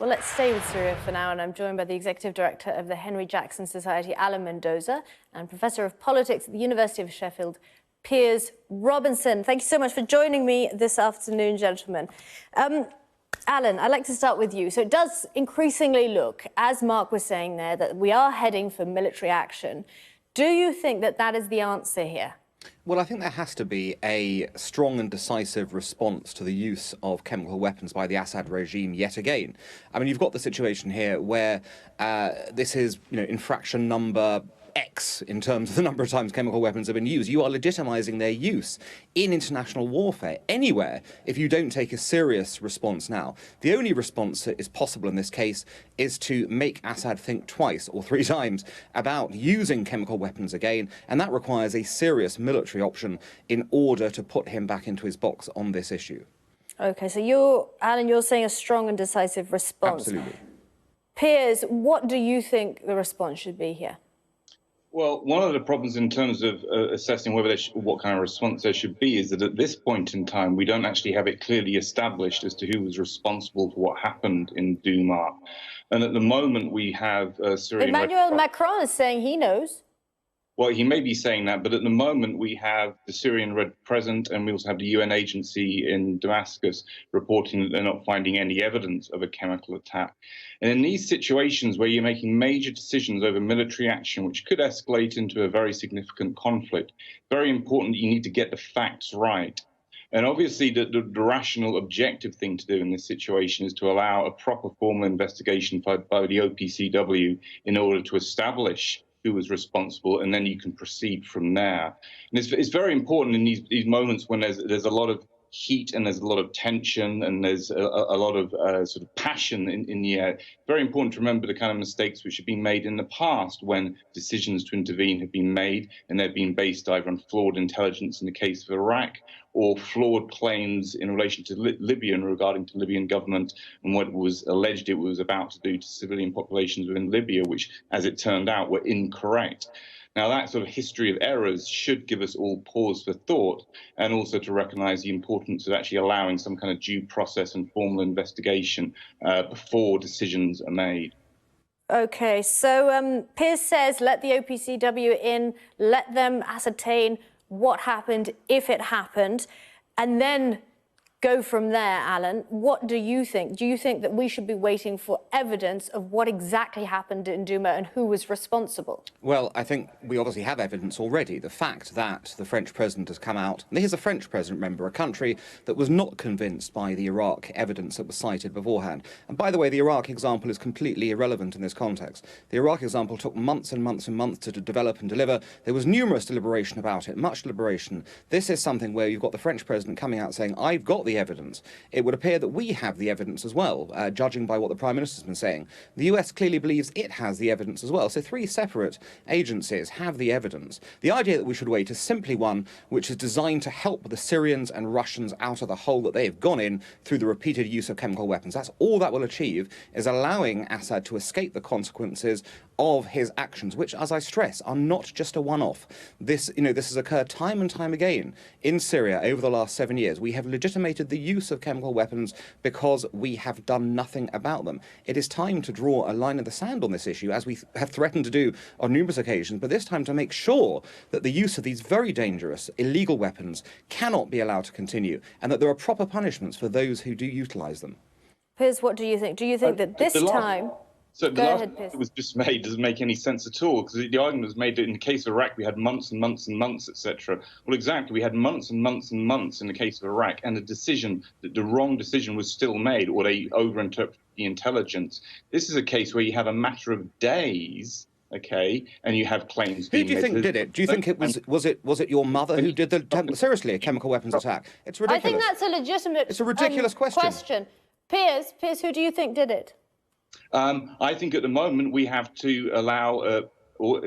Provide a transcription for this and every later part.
Well, let's stay with Syria for now, and I'm joined by the Executive Director of the Henry Jackson Society, Alan Mendoza, and Professor of Politics at the University of Sheffield, Piers Robinson. Thank you so much for joining me this afternoon, gentlemen. Alan, I'd like to start with you. So it does increasingly look, as Mark was saying there, that we are heading for military action. Do you think that that is the answer here? Well, I think there has to be a strong and decisive response to the use of chemical weapons by the Assad regime yet again. I mean, you've got the situation here where this is, infraction number X in terms of the number of times chemical weapons have been used. You are legitimizing their use in international warfare anywhere if you don't take a serious response now. The only response that is possible in this case is to make Assad think twice or three times about using chemical weapons again, and that requires a serious military option in order to put him back into his box on this issue. OK, so Alan, you're saying a strong and decisive response. Absolutely. Piers, what do you think the response should be here? Well, one of the problems in terms of assessing what kind of response there should be is that at this point in time, we don't actually have it clearly established as to who was responsible for what happened in Douma. And at the moment, we have Syrian... Emmanuel Macron is saying he knows. Well, he may be saying that, but at the moment we have the Syrian Red Crescent and we also have the UN agency in Damascus reporting that they're not finding any evidence of a chemical attack. And in these situations where you're making major decisions over military action, which could escalate into a very significant conflict, very important that you need to get the facts right. And obviously the rational, objective thing to do in this situation is to allow a proper formal investigation by the OPCW in order to establish who was responsible, and then you can proceed from there. And it's very important in these moments when there's a lot of heat and there's a lot of tension and there's a lot of sort of passion in the air. Very important to remember the kind of mistakes which have been made in the past when decisions to intervene have been made and they've been based either on flawed intelligence in the case of Iraq or flawed claims in relation to Libya and regarding to Libyan government and what was alleged it was about to do to civilian populations within Libya, which, as it turned out, were incorrect. Now, that sort of history of errors should give us all pause for thought and also to recognise the importance of actually allowing some kind of due process and formal investigation before decisions are made. OK, so Piers says let the OPCW in, let them ascertain what happened, if it happened, and then go from there, Alan. What do you think? Do you think that we should be waiting for evidence of what exactly happened in Douma and who was responsible? Well, I think we obviously have evidence already. The fact that the French president has come out, and here's a French president, remember, a country that was not convinced by the Iraq evidence that was cited beforehand. And by the way, the Iraq example is completely irrelevant in this context. The Iraq example took months and months and months to develop and deliver. There was numerous deliberation about it, much deliberation. This is something where you've got the French president coming out saying, I've got the evidence. It would appear that we have the evidence as well, judging by what the Prime Minister's been saying. The US clearly believes it has the evidence as well. So three separate agencies have the evidence. The idea that we should wait is simply one which is designed to help the Syrians and Russians out of the hole that they have gone in through the repeated use of chemical weapons. That's all that will achieve, is allowing Assad to escape the consequences of his actions, which, as I stress, are not just a one-off. This has occurred time and time again in Syria over the last 7 years. We have legitimated the use of chemical weapons because we have done nothing about them. It is time to draw a line in the sand on this issue, as we have threatened to do on numerous occasions, but this time to make sure that the use of these very dangerous, illegal weapons cannot be allowed to continue, and that there are proper punishments for those who do utilise them. Piers, what do you think? Do you think that this time... So the last point that was just made doesn't make any sense at all, because the argument was made that in the case of Iraq we had months and months and months, etc. Well, exactly, we had months and months and months in the case of Iraq, and the wrong decision was still made, or they overinterpreted the intelligence. This is a case where you have a matter of days. Okay, and you have claims. Who do you think did it? Do you think it was it your mother who did seriously a chemical weapons attack? It's ridiculous. I think that's a legitimate. It's a ridiculous question. Piers, who do you think did it? I think at the moment we have to allow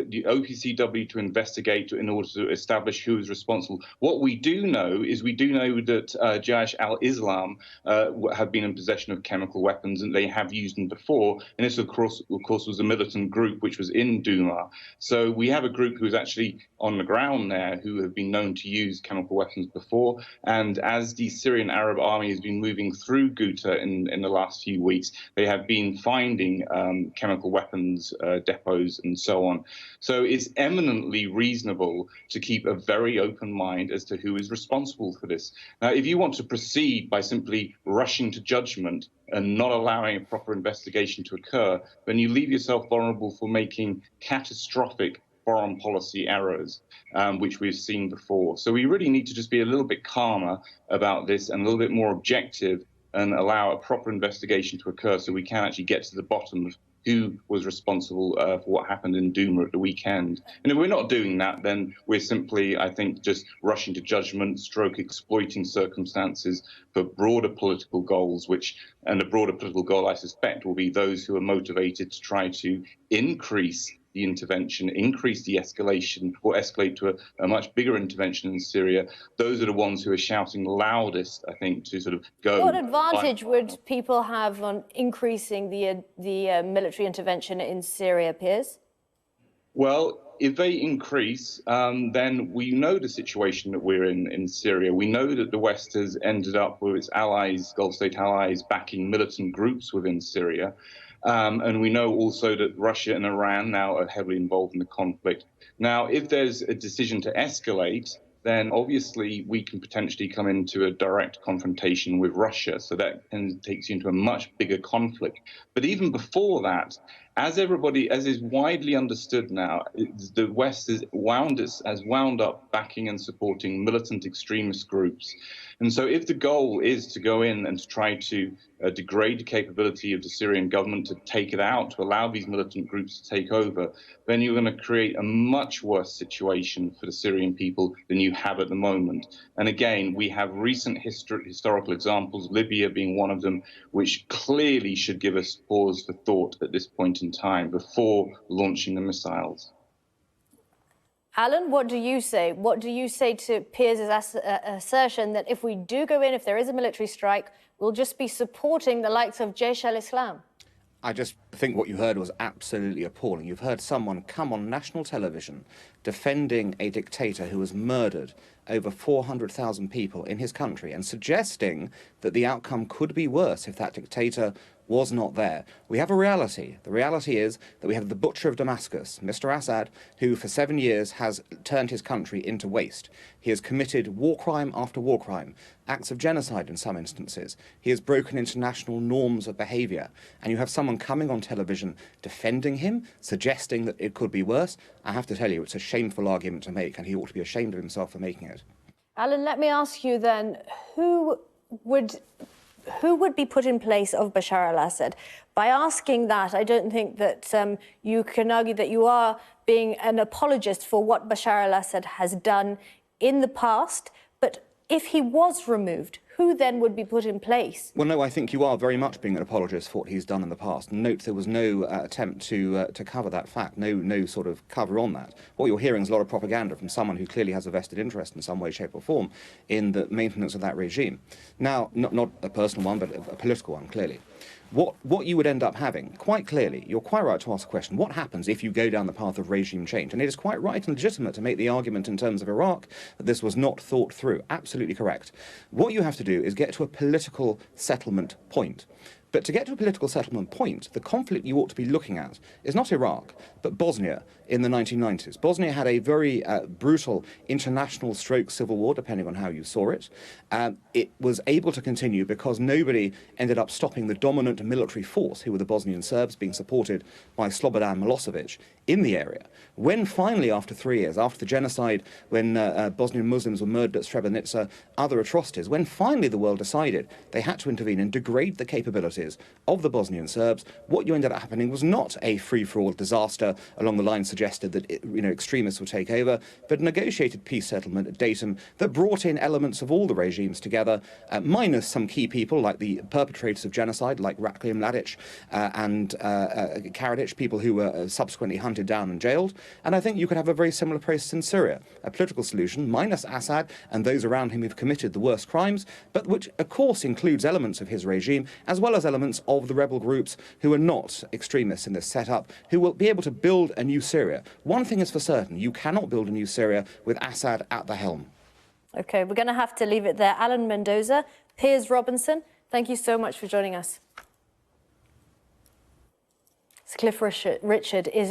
the OPCW to investigate in order to establish who is responsible. What we do know is that Jaish al-Islam have been in possession of chemical weapons, and they have used them before. And this, of course, was a militant group which was in Douma. So we have a group who is actually on the ground there who have been known to use chemical weapons before. And as the Syrian Arab army has been moving through Ghouta in the last few weeks, they have been finding chemical weapons depots and so on. So it's eminently reasonable to keep a very open mind as to who is responsible for this. Now, if you want to proceed by simply rushing to judgment and not allowing a proper investigation to occur, then you leave yourself vulnerable for making catastrophic foreign policy errors, which we've seen before. So we really need to just be a little bit calmer about this and a little bit more objective and allow a proper investigation to occur so we can actually get to the bottom of who was responsible for what happened in Douma at the weekend. And if we're not doing that, then we're simply, I think, just rushing to judgment, exploiting circumstances for broader political goals, and the broader political goal, I suspect, will be those who are motivated to try to increase the intervention, increase the escalation, or escalate to a much bigger intervention in Syria. Those are the ones who are shouting loudest, I think, to sort of go. What advantage would people have on increasing the military intervention in Syria, Piers? Well, if they increase, then we know the situation that we're in Syria. We know that the West has ended up with its allies, Gulf state allies, backing militant groups within Syria. And we know also that Russia and Iran now are heavily involved in the conflict. Now, if there's a decision to escalate, then obviously we can potentially come into a direct confrontation with Russia. So that takes you into a much bigger conflict. But even before that, as is widely understood now, the West has wound up backing and supporting militant extremist groups. And so if the goal is to go in and to try to degrade the capability of the Syrian government, to take it out, to allow these militant groups to take over, then you're going to create a much worse situation for the Syrian people than you have at the moment. And again, we have recent historical examples, Libya being one of them, which clearly should give us pause for thought at this point in time before launching the missiles. Alan, what do you say? What do you say to Piers' assertion that if we do go in, if there is a military strike, we'll just be supporting the likes of Jaish al-Islam? I just think what you heard was absolutely appalling. You've heard someone come on national television defending a dictator who has murdered over 400,000 people in his country and suggesting that the outcome could be worse if that dictator was not there. We have a reality. The reality is that we have the butcher of Damascus, Mr. Assad, who for 7 years has turned his country into waste. He has committed war crime after war crime, acts of genocide in some instances. He has broken international norms of behaviour. And you have someone coming on television defending him, suggesting that it could be worse. I have to tell you, it's a shameful argument to make, and he ought to be ashamed of himself for making it. Alan, let me ask you then, who would be put in place of Bashar al-Assad? By asking that, I don't think that you can argue that you are being an apologist for what Bashar al-Assad has done in the past. But if he was removed, who then would be put in place? Well, no, I think you are very much being an apologist for what he's done in the past. Note there was no attempt to cover that fact, no sort of cover on that. What you're hearing is a lot of propaganda from someone who clearly has a vested interest in some way, shape or form in the maintenance of that regime. Now, not a personal one, but a political one, clearly. What you would end up having, quite clearly, you're quite right to ask the question, what happens if you go down the path of regime change? And it is quite right and legitimate to make the argument in terms of Iraq that this was not thought through. Absolutely correct. What you have to do is get to a political settlement point. But to get to a political settlement point, the conflict you ought to be looking at is not Iraq, but Bosnia in the 1990s. Bosnia had a very brutal international stroke civil war, depending on how you saw it. It was able to continue because nobody ended up stopping the dominant military force, who were the Bosnian Serbs, being supported by Slobodan Milosevic in the area. When finally, after 3 years, after the genocide, when Bosnian Muslims were murdered at Srebrenica, other atrocities, when finally the world decided they had to intervene and degrade the capabilities authorities of the Bosnian Serbs, what you ended up happening was not a free-for-all disaster along the lines suggested that extremists would take over, but a negotiated peace settlement at Dayton that brought in elements of all the regimes together, minus some key people like the perpetrators of genocide, like Ratko Mladic and Karadzic, people who were subsequently hunted down and jailed. And I think you could have a very similar process in Syria, a political solution minus Assad and those around him who've committed the worst crimes, but which of course includes elements of his regime as well as elements of the rebel groups who are not extremists in this setup, who will be able to build a new Syria. One thing is for certain, you cannot build a new Syria with Assad at the helm. OK, we're going to have to leave it there. Alan Mendoza, Piers Robinson, thank you so much for joining us. Cliff Richard is